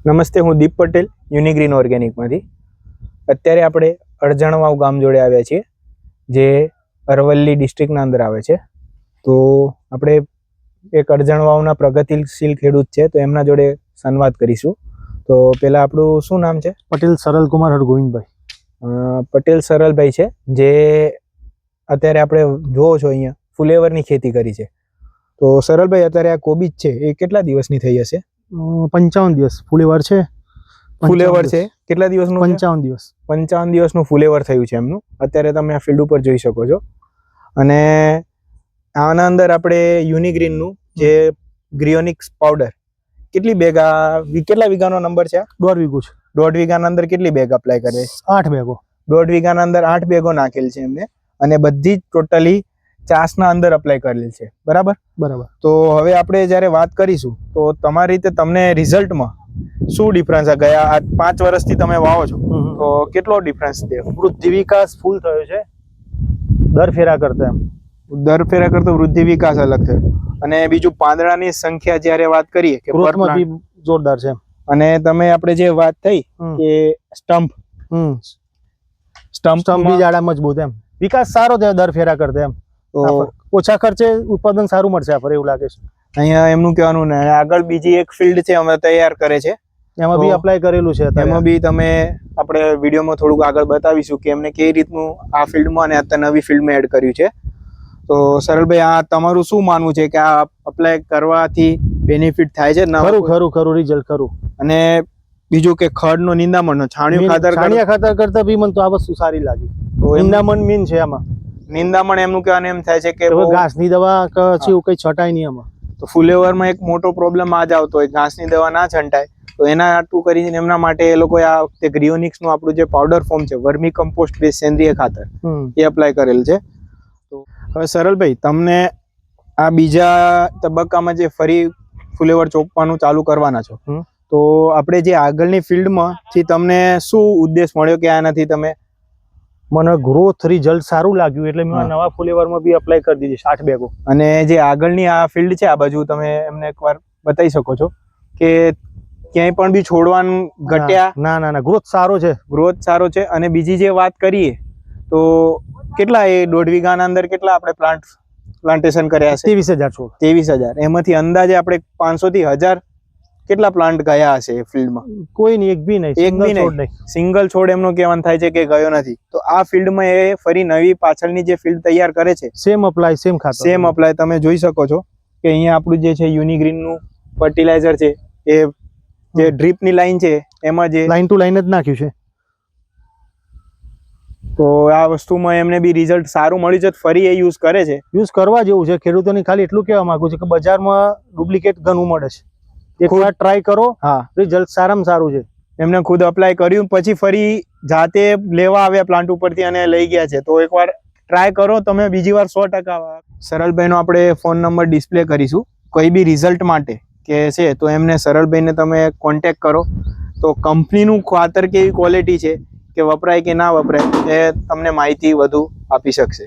નમસ્તે, હું દીપ પટેલ યુનિગ્રીન ઓર્ગેનિકમાંથી. અત્યારે આપણે અડજણવાવ ગામ જોડે આવ્યા છીએ, જે અરવલ્લી ડિસ્ટ્રિક્ટના અંદર આવે છે. તો આપણે એક અડજણવાવના પ્રગતિશીલ ખેડૂત છે, તો એમના જોડે સંવાદ કરીશું. તો પહેલાં આપણું શું નામ છે? પટેલ સરલકુમાર હરગોવિંદભાઈ. પટેલ સરલભાઈ છે, જે અત્યારે આપણે જોવો છો અહીંયા ફુલેવરની ખેતી કરી છે. તો સરલભાઈ, અત્યારે આ કોબીજ છે એ કેટલા દિવસની થઈ હશે? 55 દિવસ ફુલેવર છે. ફુલેવર છે કેટલા દિવસનું? 55 દિવસ. 55 દિવસનું ફુલેવર થયું છે એમનું. અત્યારે તમે આ ફિલ્ડ ઉપર જોઈ શકો છો. અને આના અંદર આપણે યુનિગ્રીનનું જે ગ્રીઓનિક્સ પાવડર કેટલી બેગ, કેટલા વીઘાનો નંબર છે? 1.5 વીઘો છે. 1.5 વીઘાના અંદર કેટલી બેગ અપ્લાય કરે? 8 બેગો. 1.5 વીઘાના અંદર 8 બેગો નાખેલ છે એમને, અને બધી જ ટોટલી ચાસના અંદર અપ્લાય કરેલ છે. બરાબર. તો હવે આપણે જ્યારે વાત કરીશું તો તમારી રીતે તમને રિઝલ્ટમાં શું ડિફરન્સ ગયા 5 વર્ષથી તમે વાવો છો તો કેટલો ડિફરન્સ છે? વૃદ્ધિ વિકાસ ફૂલ થયો છે દર ફેરા કરતા. દર ફેરા કરતો વૃદ્ધિ વિકાસ અલગ થયો. અને બીજું પાંદડાની સંખ્યા જ્યારે વાત કરીએ કે ગ્રોથમાં બી જોરદાર છે. અને તમે આપણે જે વાત થઈ કે સ્ટમ્પ બી જાડા મજબૂત, એમ વિકાસ સારો થયો દર ફેરા કરતા. એમ ઓછા ખર્ચે ઉત્પાદન સારું મળશે આપણે એવું લાગે છે. અહીંયા એમનું કહેવાનું ને આગળ બીજી એક ફિલ્ડ છે અમે તૈયાર કરે છે, એમાં બી અપ્લાય કરેલું છે. એમાં બી તમે આપણે વિડીયોમાં થોડુંક આગળ બતાવીશું કે એમને કઈ રીતનું આ ફિલ્ડમાં અને અત્યારે નવી ફિલ્ડમાં એડ કર્યું છે. તો સરલભાઈ, આ તમારું શું માનવું છે કે આ અપ્લાય કરવાથી બેનિફિટ થાય છે? ખરું રિઝલ્ટ ખરું. અને બીજું કે ખડનો નિંદામણનો છાણિયા ખાતર કરતા બી મને તો આ વસ્તુ સારી લાગી. નિંદામણ મીન છે આમાં. નિંદામણ એમનું કહેવાનું એમ થાય છે કે ઘાસની દવા કઈ છટાય નહીં આમાં. તો ફુલેવરમાં એક મોટો પ્રોબ્લેમ આ જ આવતો હોય, ઘાસની દવા ના છંટાય. તો એના આટલું કરીને એમના માટે એ લોકોએ આ વખતે ગ્રીઓનિક્સનું આપણું જે પાવડર ફોર્મ છે, વર્મી કમ્પોસ્ટ બેઝ સેન્દ્રિય ખાતર, એ અપ્લાય કરેલ છે. તો હવે સરલભાઈ, તમને આ બીજા તબક્કામાં જે ફરી ફુલેવર ચોપવાનું ચાલુ કરવાના છો, તો આપણે જે આગળની ફિલ્ડમાંથી તમને શું ઉદ્દેશ મળ્યો કે આનાથી તમે? મને ગ્રોથ રિઝલ્ટ સારું લાગ્યું એટલે મેં નવા ફુલેવરમાં બી અપ્લાય કરી દીધી 8 બેગો. અને જે આગળની આ ફિલ્ડ છે આ બાજુ તમે એમને એકવાર બતાવી શકો છો કે ક્યાંય પણ બી છોડવાનું ઘટ્યા? ના, ગ્રોથ સારો છે. અને બીજી જે વાત કરીએ તો કેટલા એ 1.5 વીઘાના અંદર કેટલા આપણે પ્લાન્ટેશન કર્યા છે? 23,000 છોડ. 23,000. એમાંથી અંદાજે આપણે 500 થી 1000 કેટલા પ્લાન્ટ ગયા હશે એ ફિલ્ડમાં? કોઈ નહીં, એક બી નહીં. સિંગલ છોડ એમનો કહેવાનું થાય છે કે ગયો નથી. તો આ ફિલ્ડમાં એ ફરી નવી પાછળની જે ફિલ્ડ તૈયાર કરે છે, સેમ અપ્લાય તમે જોઈ શકો છો કે અહીંયા આપણું જે છે યુનિગ્રીનનું ફર્ટિલાઇઝર છે, એ જે ડ્રીપની લાઈન છે એમાં જે લાઈન ટુ લાઈન જ નાખ્યું છે. તો આ વસ્તુમાં એમને બી રિઝલ્ટ સારું મળ્યું છે, ફરી એ યુઝ કરે છે. યુઝ કરવા જેવું છે. ખેડૂતોને ખાલી એટલું કહેવા માંગુ છું કે બજારમાં ડુપ્લિકેટ ઘણું મળે છે, એકવાર ટ્રાય કરો. રિઝલ્ટ સારામાં સારું છે. એમને ખુદ અપ્લાય કર્યું, પછી ફરી જાતે લેવા આવ્યા પ્લાન્ટ ઉપરથી અને લઈ ગયા છે. તો એકવાર ટ્રાય કરો તમે, બીજી વાર 100%. સરલભાઈનો આપણે ફોન નંબર ડિસ્પ્લે કરીશું. કોઈ બી રિઝલ્ટ માટે કે છે તો એમને સરલભાઈને તમે કોન્ટેક્ટ કરો. તો કંપનીનું ખાતર કેવી ક્વોલિટી છે, કે વપરાય કે ના વપરાય, એ તમને માહિતી વધુ આપી શકશે.